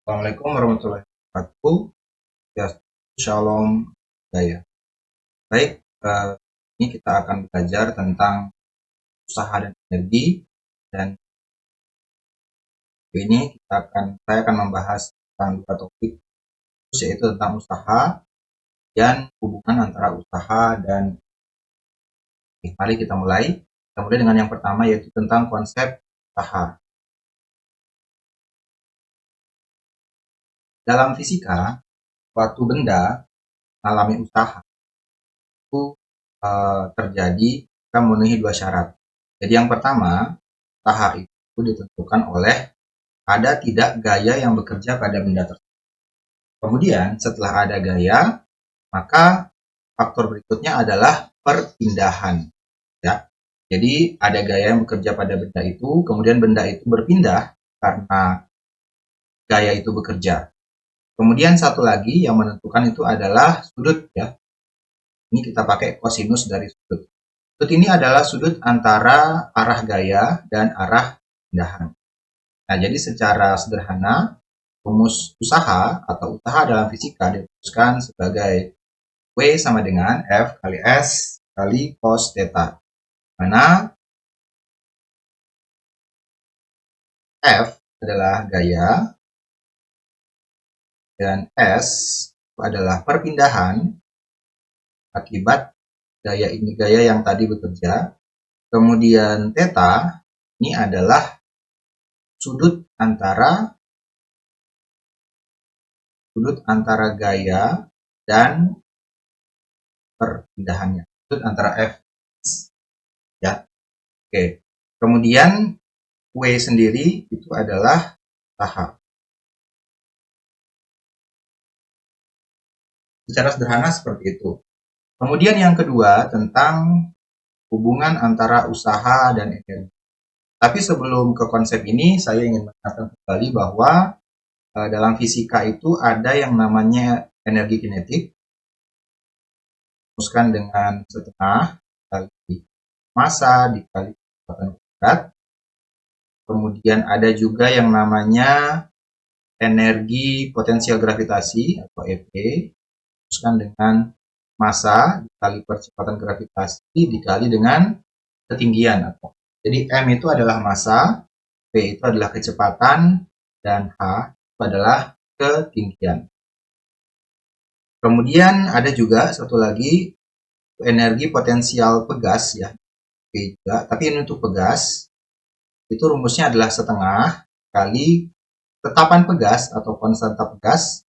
Assalamualaikum warahmatullahi wabarakatuh. Ya, Shalom Jaya. Baik, ini kita akan belajar tentang usaha dan energi, dan ini saya akan membahas tentang dua topik, yaitu tentang usaha dan hubungan antara usaha dan. Mari kita mulai. Kemudian dengan yang pertama yaitu tentang konsep usaha. Dalam fisika, suatu benda mengalami usaha itu terjadi jika memenuhi dua syarat. Jadi yang pertama, usaha itu ditentukan oleh ada tidak gaya yang bekerja pada benda tersebut. Kemudian setelah ada gaya, maka faktor berikutnya adalah perpindahan. Ya. Jadi ada gaya yang bekerja pada benda itu, kemudian benda itu berpindah karena gaya itu bekerja. Kemudian satu lagi yang menentukan itu adalah sudut, ya. Ini kita pakai kosinus dari sudut. Sudut ini adalah sudut antara arah gaya dan arah pindahan. Nah, jadi secara sederhana, rumus usaha atau usaha dalam fisika dirumuskan sebagai W sama dengan F kali S kali cos theta. Mana F adalah gaya dan S adalah perpindahan akibat gaya yang tadi bekerja. Kemudian theta ini adalah sudut antara gaya dan perpindahannya, sudut antara F, ya. Oke. Kemudian W sendiri itu adalah usaha. Secara sederhana seperti itu. Kemudian yang kedua tentang hubungan antara usaha dan energi. Tapi sebelum ke konsep ini, saya ingin mengatakan kembali bahwa dalam fisika itu ada yang namanya energi kinetik, rumuskan dengan setengah kali massa dikali kecepatan berat. Kemudian ada juga yang namanya energi potensial gravitasi atau EP, rumuskan dengan massa dikali percepatan gravitasi dikali dengan ketinggian. Jadi M itu adalah massa, P itu adalah kecepatan, dan H itu adalah ketinggian. Kemudian ada juga satu lagi energi potensial pegas, ya, P juga. Tapi ini untuk pegas itu rumusnya adalah setengah kali tetapan pegas atau konstanta pegas.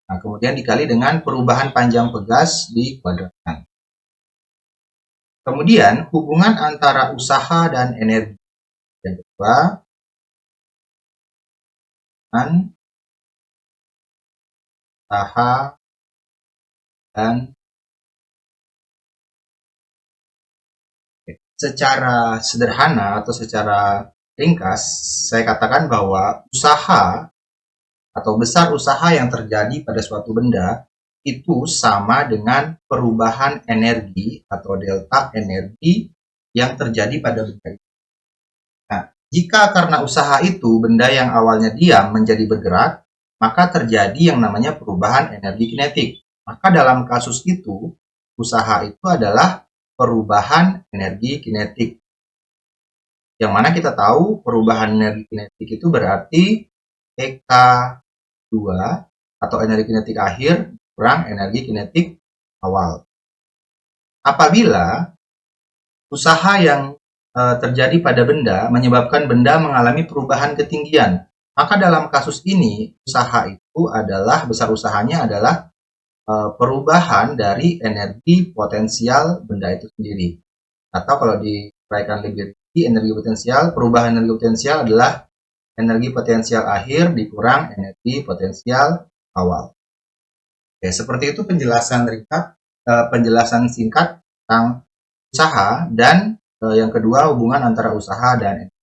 Nah, kemudian dikali dengan perubahan panjang pegas dikuadratkan. Kemudian hubungan antara usaha dan energi. Yang kedua, usaha dan secara sederhana atau secara ringkas, saya katakan bahwa usaha atau besar usaha yang terjadi pada suatu benda itu sama dengan perubahan energi atau delta energi yang terjadi pada benda itu. Nah, jika karena usaha itu benda yang awalnya diam menjadi bergerak, maka terjadi yang namanya perubahan energi kinetik. Maka dalam kasus itu, usaha itu adalah perubahan energi kinetik. Yang mana kita tahu perubahan energi kinetik itu berarti EK2 atau energi kinetik akhir kurang energi kinetik awal. Apabila usaha yang terjadi pada benda menyebabkan benda mengalami perubahan ketinggian, maka dalam kasus ini usaha itu adalah, besar usahanya adalah perubahan dari energi potensial benda itu sendiri. Atau kalau diuraikan lebih rinci, energi potensial, perubahan energi potensial adalah energi potensial akhir dikurang energi potensial awal. Oke, seperti itu penjelasan singkat tentang usaha dan yang kedua hubungan antara usaha dan energi.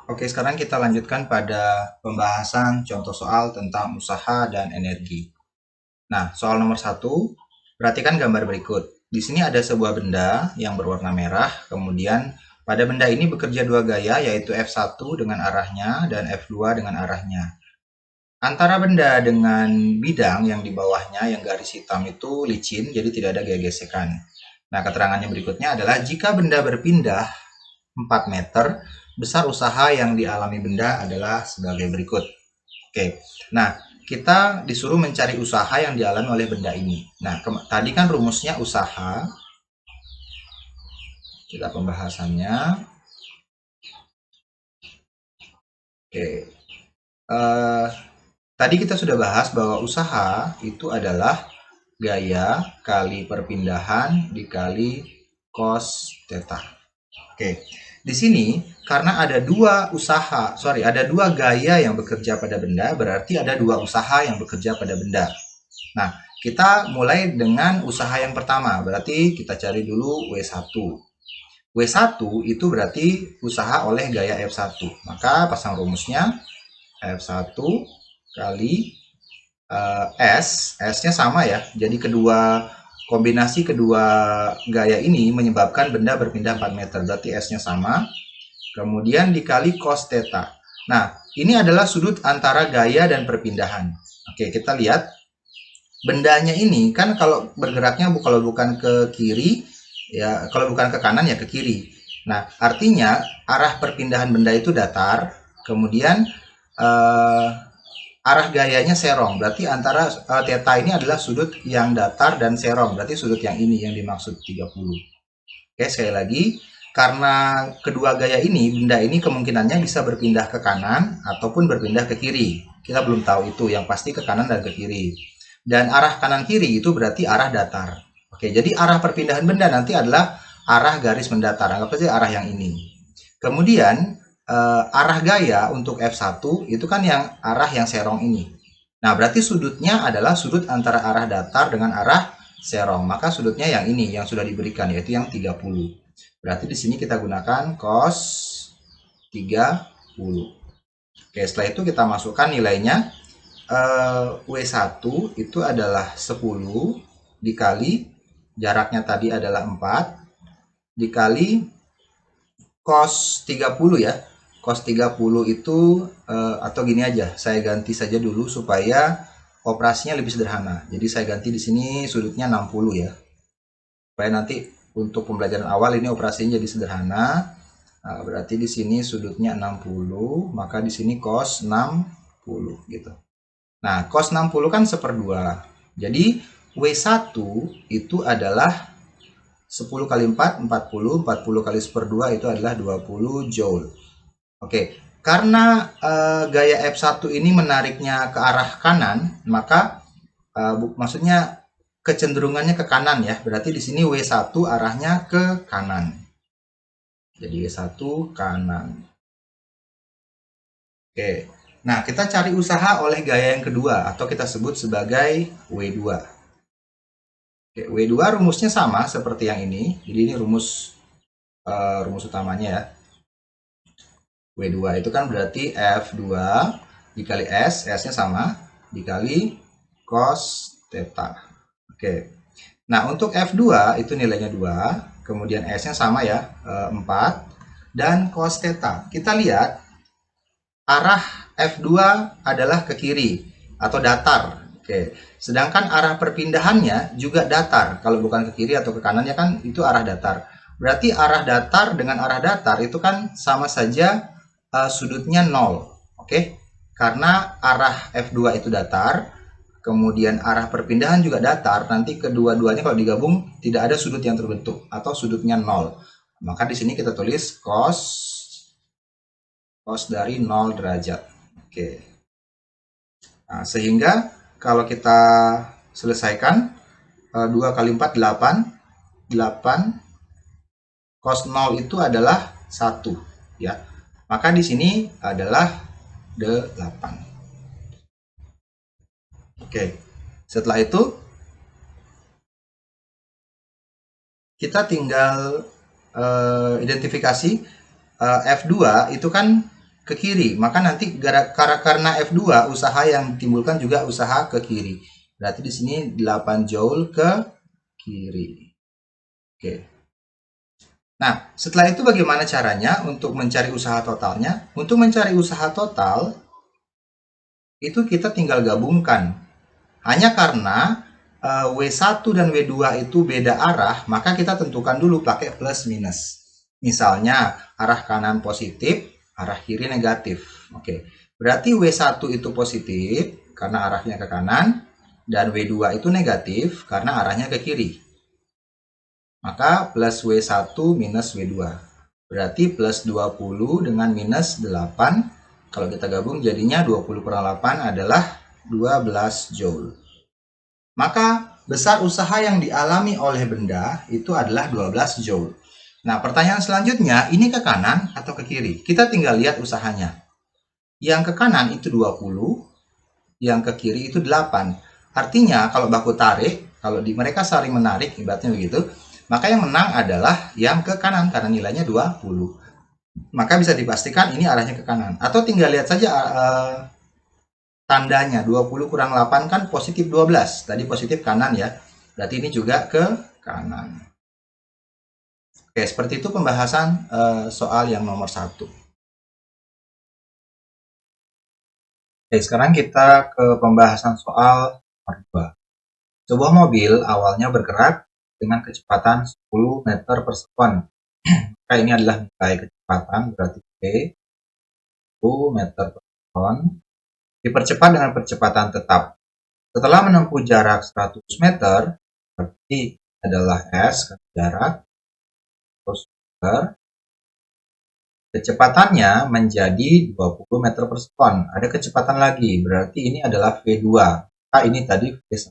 Oke, sekarang kita lanjutkan pada pembahasan contoh soal tentang usaha dan energi. Nah, soal nomor 1, perhatikan gambar berikut. di sini ada sebuah benda yang berwarna merah, kemudian pada benda ini bekerja dua gaya, yaitu F1 dengan arahnya dan F2 dengan arahnya. Antara benda dengan bidang yang di bawahnya, yang garis hitam itu licin, jadi tidak ada gaya gesekan. Nah, keterangannya berikutnya adalah jika benda berpindah 4 meter, besar usaha yang dialami benda adalah sebagai berikut. Oke, nah kita disuruh mencari usaha yang dialami oleh benda ini. Nah, tadi kan rumusnya usaha. Kita pembahasannya. Oke, tadi kita sudah bahas bahwa usaha itu adalah gaya kali perpindahan dikali cos theta. Oke, di sini karena ada dua gaya yang bekerja pada benda, berarti ada dua usaha yang bekerja pada benda. Nah, kita mulai dengan usaha yang pertama, berarti kita cari dulu W1. W1 itu berarti usaha oleh gaya F1. Maka pasang rumusnya F1 kali S-nya sama ya. Jadi kombinasi kedua gaya ini menyebabkan benda berpindah 4 meter. Berarti S-nya sama. Kemudian dikali cos theta. Nah, ini adalah sudut antara gaya dan perpindahan. Oke, kita lihat. Bendanya ini kan kalau bergeraknya kalau bukan ke kiri, ya kalau bukan ke kanan ya ke kiri. Nah, artinya arah perpindahan benda itu datar. Kemudian arah gayanya serong, berarti antara theta ini adalah sudut yang datar dan serong, berarti sudut yang ini yang dimaksud 30. Oke, sekali lagi, karena kedua gaya ini, benda ini kemungkinannya bisa berpindah ke kanan ataupun berpindah ke kiri. Kita belum tahu itu, yang pasti ke kanan dan ke kiri. Dan arah kanan kiri itu berarti arah datar. Oke, jadi arah perpindahan benda nanti adalah arah garis mendatar, anggap saja arah yang ini. Kemudian arah gaya untuk F1 itu kan yang arah yang serong ini. Nah, berarti sudutnya adalah sudut antara arah datar dengan arah serong. Maka sudutnya yang ini yang sudah diberikan, yaitu yang 30. Berarti di sini kita gunakan cos 30. Oke, setelah itu kita masukkan nilainya. W1 itu adalah 10 dikali jaraknya tadi adalah 4 dikali cos 30 ya. Cos 30 itu atau gini aja, saya ganti saja dulu supaya operasinya lebih sederhana. Jadi saya ganti di sini sudutnya 60 ya. Supaya nanti untuk pembelajaran awal ini operasinya jadi sederhana. Nah, berarti di sini sudutnya 60, maka di sini cos 60 gitu. Nah, cos 60 kan 1/2. Jadi W1 itu adalah 10 kali 4, 40. 40 kali 1/2 itu adalah 20 joule. Oke, karena gaya F1 ini menariknya ke arah kanan, maka maksudnya kecenderungannya ke kanan ya. Berarti di sini W1 arahnya ke kanan. Jadi W1 kanan. Oke. Nah, kita cari usaha oleh gaya yang kedua atau kita sebut sebagai W2. Oke, W2 rumusnya sama seperti yang ini. Jadi ini rumus utamanya ya. W2 itu kan berarti F2 dikali S, S-nya sama, dikali cos theta. Oke. Nah, untuk F2 itu nilainya 2, kemudian S-nya sama ya, 4, dan cos theta. Kita lihat arah F2 adalah ke kiri atau datar. Oke. Sedangkan arah perpindahannya juga datar. Kalau bukan ke kiri atau ke kanannya kan itu arah datar. Berarti arah datar dengan arah datar itu kan sama saja sudutnya 0. Oke. Karena arah F2 itu datar, kemudian arah perpindahan juga datar, nanti kedua-duanya kalau digabung tidak ada sudut yang terbentuk atau sudutnya 0. Maka di sini kita tulis cos dari 0 derajat. Oke. Nah, sehingga kalau kita selesaikan 2 kali 4 8 cos 0 itu adalah 1 ya. Maka di sini adalah 8. Oke. Setelah itu kita tinggal identifikasi F2 itu kan ke kiri, maka nanti karena F2 usaha yang ditimbulkan juga usaha ke kiri. Berarti di sini 8 joule ke kiri. Oke. Nah, setelah itu bagaimana caranya untuk mencari usaha totalnya? Untuk mencari usaha total, itu kita tinggal gabungkan. Hanya karena W1 dan W2 itu beda arah, maka kita tentukan dulu pakai plus minus. Misalnya, arah kanan positif, arah kiri negatif. Oke, berarti W1 itu positif karena arahnya ke kanan, dan W2 itu negatif karena arahnya ke kiri. Maka plus W1 minus W2. Berarti plus 20 dengan minus 8. Kalau kita gabung jadinya 20 per 8 adalah 12 Joule. Maka besar usaha yang dialami oleh benda itu adalah 12 Joule. Nah, pertanyaan selanjutnya, ini ke kanan atau ke kiri? Kita tinggal lihat usahanya. Yang ke kanan itu 20, yang ke kiri itu 8. Artinya kalau baku tarik, kalau mereka saling menarik, ibaratnya begitu, maka yang menang adalah yang ke kanan karena nilainya 20. Maka bisa dipastikan ini arahnya ke kanan. Atau tinggal lihat saja tandanya, 20 kurang 8 kan positif 12. Tadi positif kanan ya. Berarti ini juga ke kanan. Oke, seperti itu pembahasan soal yang nomor 1. Oke, sekarang kita ke pembahasan soal nomor 2. Sebuah mobil awalnya bergerak dengan kecepatan 10 meter per sekon. Maka ini adalah nilai kecepatan, berarti V 10 meter per sekon. Dipercepat dengan percepatan tetap. Setelah menempuh jarak 100 meter, berarti adalah S, jarak 100 meter, kecepatannya menjadi 20 meter per sekon. Ada kecepatan lagi, berarti ini adalah V2. Maka ini tadi V1.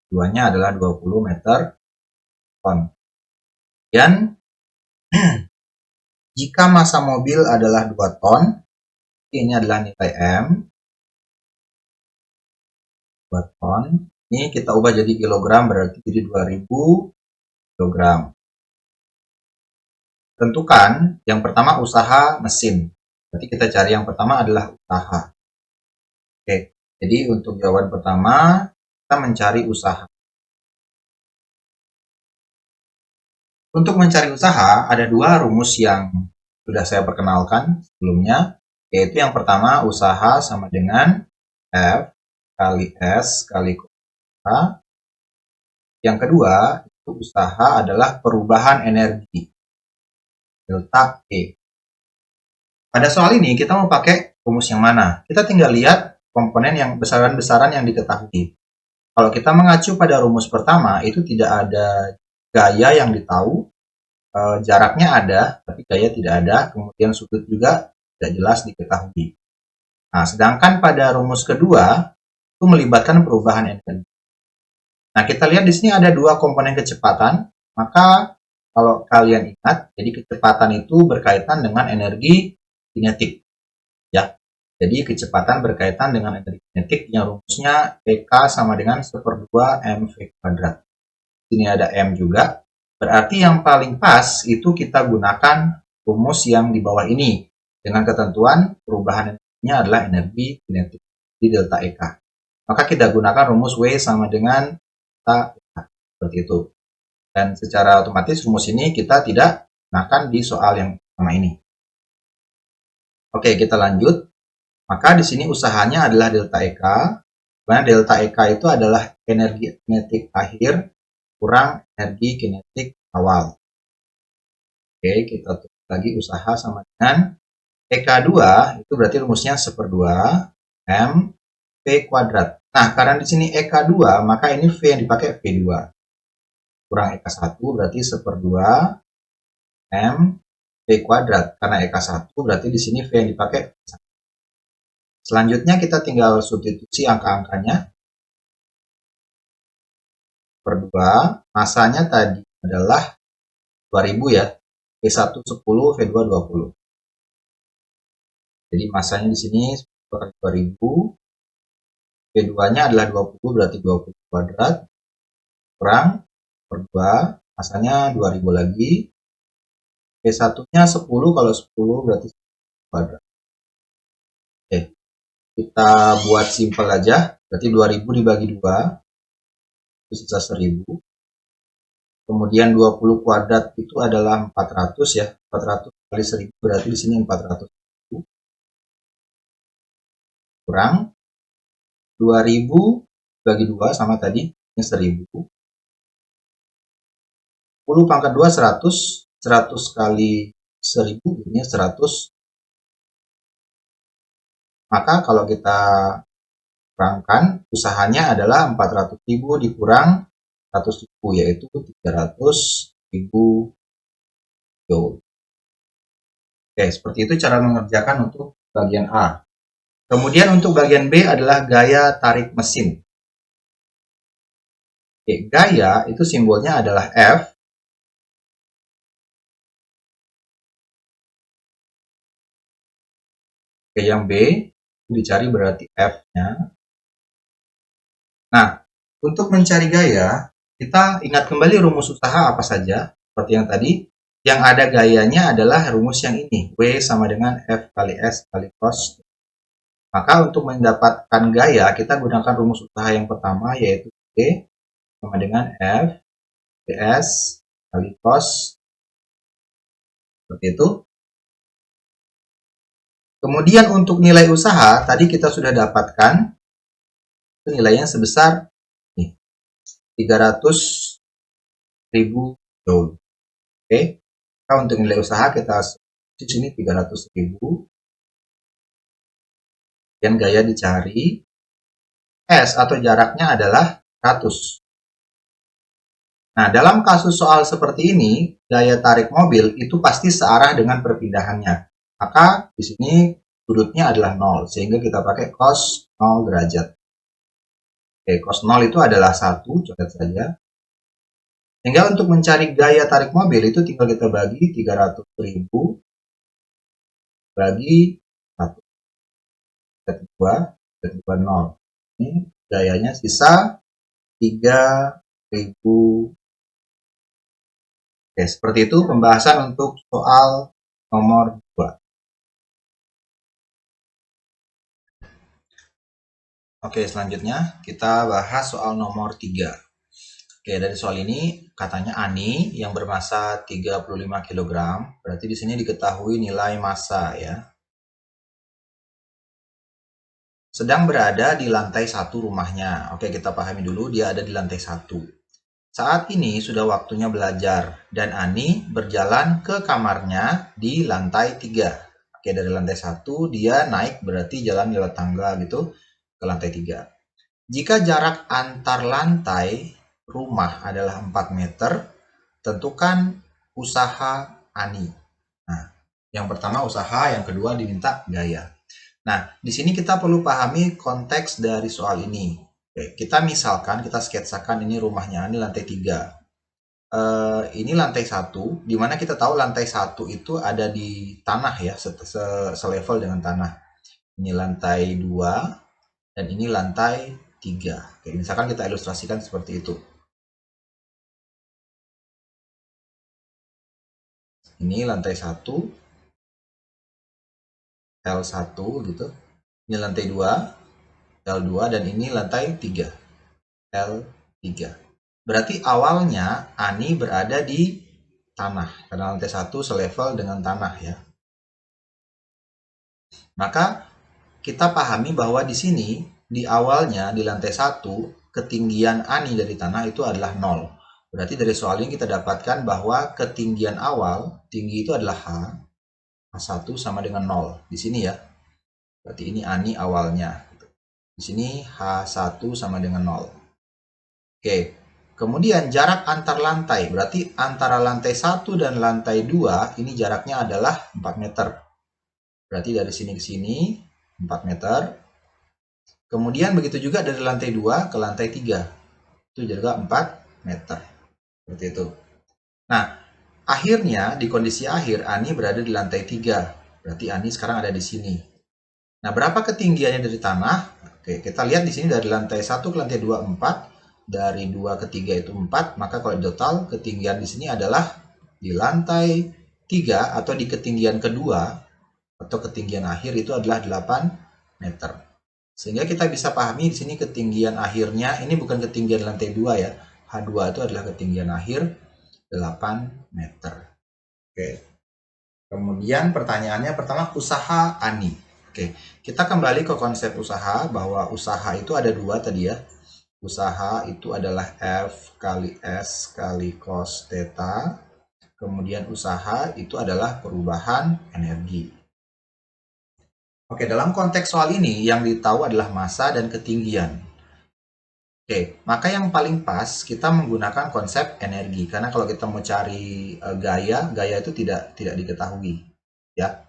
V2-nya adalah 20 meter per sekon. Dan jika massa mobil adalah 2 ton, ini adalah nilai M. 2 ton. Ini kita ubah jadi kilogram, berarti jadi 2000 kilogram. Tentukan yang pertama usaha mesin. Berarti kita cari yang pertama adalah usaha. Oke, jadi untuk jawaban pertama, kita mencari usaha. Untuk mencari usaha, ada dua rumus yang sudah saya perkenalkan sebelumnya, yaitu yang pertama, usaha sama dengan F kali S kali kuota. Yang kedua, itu usaha adalah perubahan energi, delta E. Pada soal ini, kita mau pakai rumus yang mana? Kita tinggal lihat komponen yang besaran-besaran yang diketahui. Kalau kita mengacu pada rumus pertama, itu tidak ada gaya yang ditahu, jaraknya ada, tapi gaya tidak ada, kemudian sudut juga tidak jelas diketahui. Nah, sedangkan pada rumus kedua, itu melibatkan perubahan energi. Nah, kita lihat di sini ada dua komponen kecepatan, maka kalau kalian ingat, jadi kecepatan itu berkaitan dengan energi kinetik. Ya, jadi kecepatan berkaitan dengan energi kinetik yang rumusnya EK sama dengan 1/2 mv kuadrat. Ini ada M juga. Berarti yang paling pas itu kita gunakan rumus yang di bawah ini dengan ketentuan perubahan energinya adalah energi kinetik di delta EK. Maka kita gunakan rumus W sama dengan delta EK. Seperti itu. Dan secara otomatis rumus ini kita tidak gunakan di soal yang pertama ini. Oke, kita lanjut. Maka di sini usahanya adalah delta EK. Karena delta EK itu adalah energi kinetik akhir kurang energi kinetik awal. Oke, kita tulis lagi usaha sama dengan EK2, itu berarti rumusnya 1/2 M V kuadrat. Nah, karena di sini EK2, maka ini V yang dipakai V2. Kurang EK1 berarti 1/2 M V kuadrat. Karena EK1 berarti di sini V yang dipakai V1. Selanjutnya kita tinggal substitusi angka-angkanya. Per 2, masanya tadi adalah 2000 ya. V1 10, V2 20. Jadi masanya di sini 2000. V2-nya adalah 20, berarti 20 kuadrat. Kurang per 2, masanya 2000 lagi. V1-nya 10, kalau 10 berarti 10 kuadrat. Oke, kita buat simpel aja. Berarti 2000 dibagi 2, itu sisa 1000. Kemudian 20 kuadrat itu adalah 400 ya. 400 kali 1000 berarti di sini 400 kurang 2000 bagi 2 sama tadi ini 1000. 10 pangkat 2 100. 100 kali 1000 ini 100. Maka kalau kita kurangkan, usahanya adalah 400.000 dikurang 100.000 yaitu 300.000 joule. Oke, seperti itu cara mengerjakan untuk bagian A. Kemudian untuk bagian B adalah gaya tarik mesin. Oke, gaya itu simbolnya adalah F. Oke, yang B itu dicari berarti F-nya. Nah, untuk mencari gaya, kita ingat kembali rumus usaha apa saja. Seperti yang tadi, yang ada gayanya adalah rumus yang ini. W sama dengan F kali S kali cos. Maka untuk mendapatkan gaya, kita gunakan rumus usaha yang pertama, yaitu W sama dengan F PS kali cos. Seperti itu. Kemudian untuk nilai usaha, tadi kita sudah dapatkan. Itu nilainya sebesar 300.000 joule. Oke. Nah, untuk nilai usaha kita di sini 300.000. Dan gaya dicari. S atau jaraknya adalah 100. Nah, dalam kasus soal seperti ini, gaya tarik mobil itu pasti searah dengan perpindahannya. Maka di sini sudutnya adalah 0, sehingga kita pakai cos 0 derajat. Oke, cos 0 itu adalah 1, coret saja. Sehingga untuk mencari gaya tarik mobil itu tinggal kita bagi 300.000 bagi 1. Kita 2, 0. Ini gayanya sisa 3.000. Oke, seperti itu pembahasan untuk soal nomor 2. Oke, selanjutnya kita bahas soal nomor 3. Oke, dari soal ini katanya Ani yang bermasa 35 kg, berarti di sini diketahui nilai massa ya. Sedang berada di lantai 1 rumahnya. Oke, kita pahami dulu dia ada di lantai 1. Saat ini sudah waktunya belajar dan Ani berjalan ke kamarnya di lantai 3. Oke, dari lantai 1 dia naik berarti jalan lewat tangga gitu ke lantai 3. Jika jarak antar lantai rumah adalah 4 meter, tentukan usaha Ani. Nah, yang pertama usaha, yang kedua diminta gaya. Nah, di sini kita perlu pahami konteks dari soal ini. Oke, kita misalkan, kita sketsakan ini rumahnya Ani lantai 3. Ini lantai 1, di mana kita tahu lantai 1 itu ada di tanah ya, selevel dengan tanah. Ini lantai 2, dan ini lantai 3. Oke, misalkan kita ilustrasikan seperti itu. Ini lantai 1, L1 gitu. Ini lantai 2, L2, dan ini lantai 3, L3. Berarti awalnya Ani berada di tanah, karena lantai 1 selevel dengan tanah ya. Maka kita pahami bahwa di sini, di awalnya di lantai 1, ketinggian Ani dari tanah itu adalah 0. Berarti dari soal ini kita dapatkan bahwa ketinggian awal, tinggi itu adalah H1 sama dengan 0. Di sini ya. Berarti ini Ani awalnya. Di sini H1 sama dengan 0. Oke. Kemudian jarak antar lantai. Berarti antara lantai 1 dan lantai 2, ini jaraknya adalah 4 meter. Berarti dari sini ke sini 4 meter. Kemudian begitu juga dari lantai 2 ke lantai 3. Itu juga 4 meter. Seperti itu. Nah, akhirnya di kondisi akhir Ani berada di lantai 3. Berarti Ani sekarang ada di sini. Nah, berapa ketinggiannya dari tanah? Oke, kita lihat di sini dari lantai 1 ke lantai 2 4, dari 2 ke 3 itu 4, maka kalau total ketinggian di sini adalah di lantai 3 atau di ketinggian kedua atau ketinggian akhir itu adalah 8 meter. Sehingga kita bisa pahami di sini ketinggian akhirnya ini bukan ketinggian lantai 2 ya. H2 itu adalah ketinggian akhir. meter. Oke. Kemudian pertanyaannya pertama, usaha Ani. Oke, kita kembali ke konsep usaha, bahwa usaha itu ada dua tadi ya. Usaha itu adalah F kali S kali cos theta. Kemudian usaha itu adalah perubahan energi. Oke, dalam konteks soal ini yang ditahu adalah massa dan ketinggian. Oke, maka yang paling pas kita menggunakan konsep energi, karena kalau kita mau cari gaya itu tidak diketahui, ya.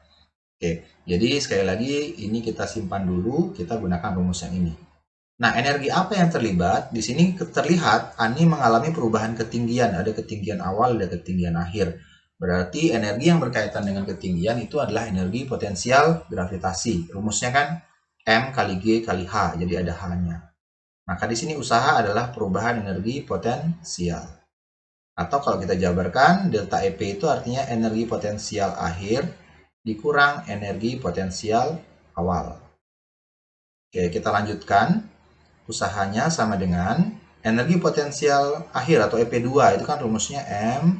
Oke, jadi sekali lagi ini kita simpan dulu, kita gunakan rumus yang ini. Nah, energi apa yang terlibat? Di sini terlihat Ani mengalami perubahan ketinggian, ada ketinggian awal, ada ketinggian akhir. Berarti energi yang berkaitan dengan ketinggian itu adalah energi potensial gravitasi. Rumusnya kan M kali G kali H, jadi ada H-nya. Maka di sini usaha adalah perubahan energi potensial. Atau kalau kita jabarkan, delta EP itu artinya energi potensial akhir dikurang energi potensial awal. Oke, kita lanjutkan. Usahanya sama dengan energi potensial akhir atau EP2, itu kan rumusnya M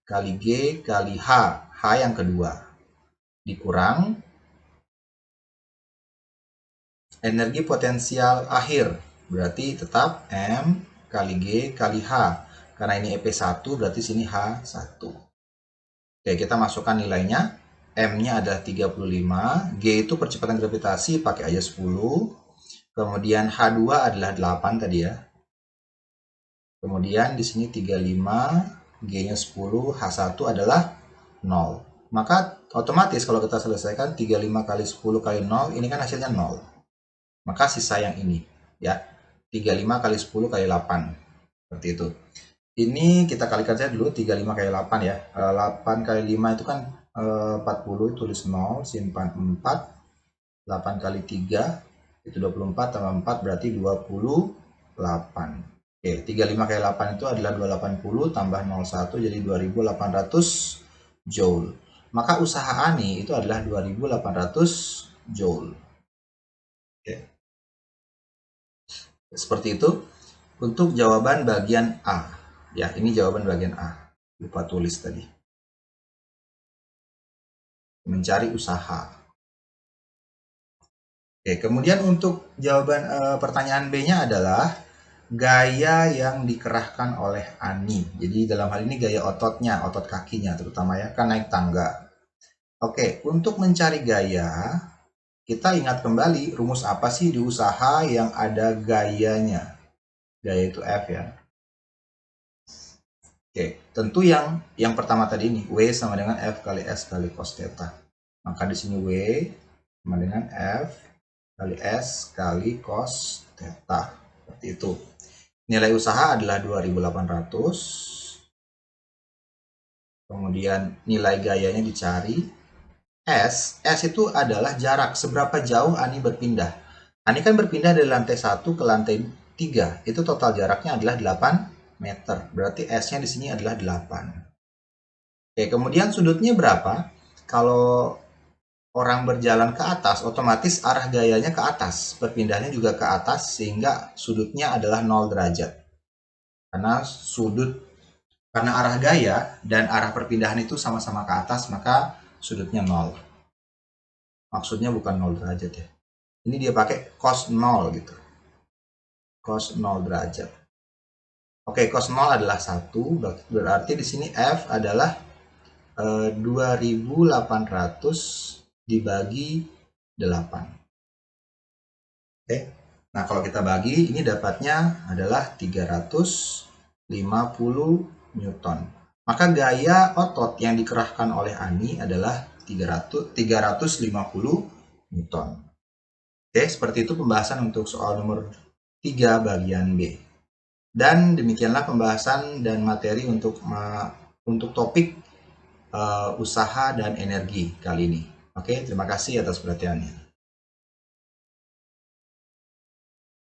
kali G kali H, H yang kedua, dikurang energi potensial akhir, berarti tetap M kali G kali H, karena ini EP1 berarti sini H1. Oke, kita masukkan nilainya. M-nya adalah 35, G itu percepatan gravitasi, pakai aja 10. Kemudian H2 adalah 8 tadi ya. Kemudian di sini 35, G-nya 10, H1 adalah 0. Maka otomatis kalau kita selesaikan 35 kali 10 kali 0, ini kan hasilnya 0. Maka sisa yang ini ya. 35 kali 10 kali 8. Seperti itu. Ini kita kalikan saja dulu, 35 kali 8 ya. 8 kali 5 itu kan 40, tulis 0, simpan 4. 8 kali 3 itu 24 tambah 4 berarti 28. Oke, 35 kali 8 itu adalah 280 tambah 01 jadi 2800 joule. Maka usaha Ani itu adalah 2800 joule. Oke. Seperti itu untuk jawaban bagian A. Ya, ini jawaban bagian A. Lupa tulis tadi. Mencari usaha. Oke, kemudian untuk jawaban pertanyaan B-nya adalah gaya yang dikerahkan oleh Ani. Jadi dalam hal ini gaya ototnya, otot kakinya terutama ya, kan naik tangga. Oke, untuk mencari gaya, kita ingat kembali rumus apa sih di usaha yang ada gayanya? Gaya itu F ya. Oke, tentu yang pertama tadi ini, W sama dengan F kali S kali cos theta. Maka di sini W sama dengan F kali S kali cos theta. Seperti itu. Nilai usaha adalah 2800. Kemudian nilai gayanya dicari. S itu adalah jarak, seberapa jauh Ani berpindah. Ani kan berpindah dari lantai 1 ke lantai 3. Itu total jaraknya adalah 8 meter. Berarti S-nya di sini adalah 8. Oke, kemudian sudutnya berapa? Kalau orang berjalan ke atas, otomatis arah gayanya ke atas, berpindahnya juga ke atas, sehingga sudutnya adalah 0 derajat. Karena arah gaya dan arah perpindahan itu sama-sama ke atas, maka sudutnya 0. Maksudnya bukan 0 derajat ya. Ini dia pakai cos 0 gitu. Cos 0 derajat. Oke, cos 0 adalah 1, berarti di sini F adalah 2800 dibagi 8. Oke. Nah, kalau kita bagi, ini dapatnya adalah 350 Newton. Maka gaya otot yang dikerahkan oleh Ani adalah 350 Newton. Oke, seperti itu pembahasan untuk soal nomor 3 bagian B. Dan demikianlah pembahasan dan materi untuk topik usaha dan energi kali ini. Oke, terima kasih atas perhatiannya.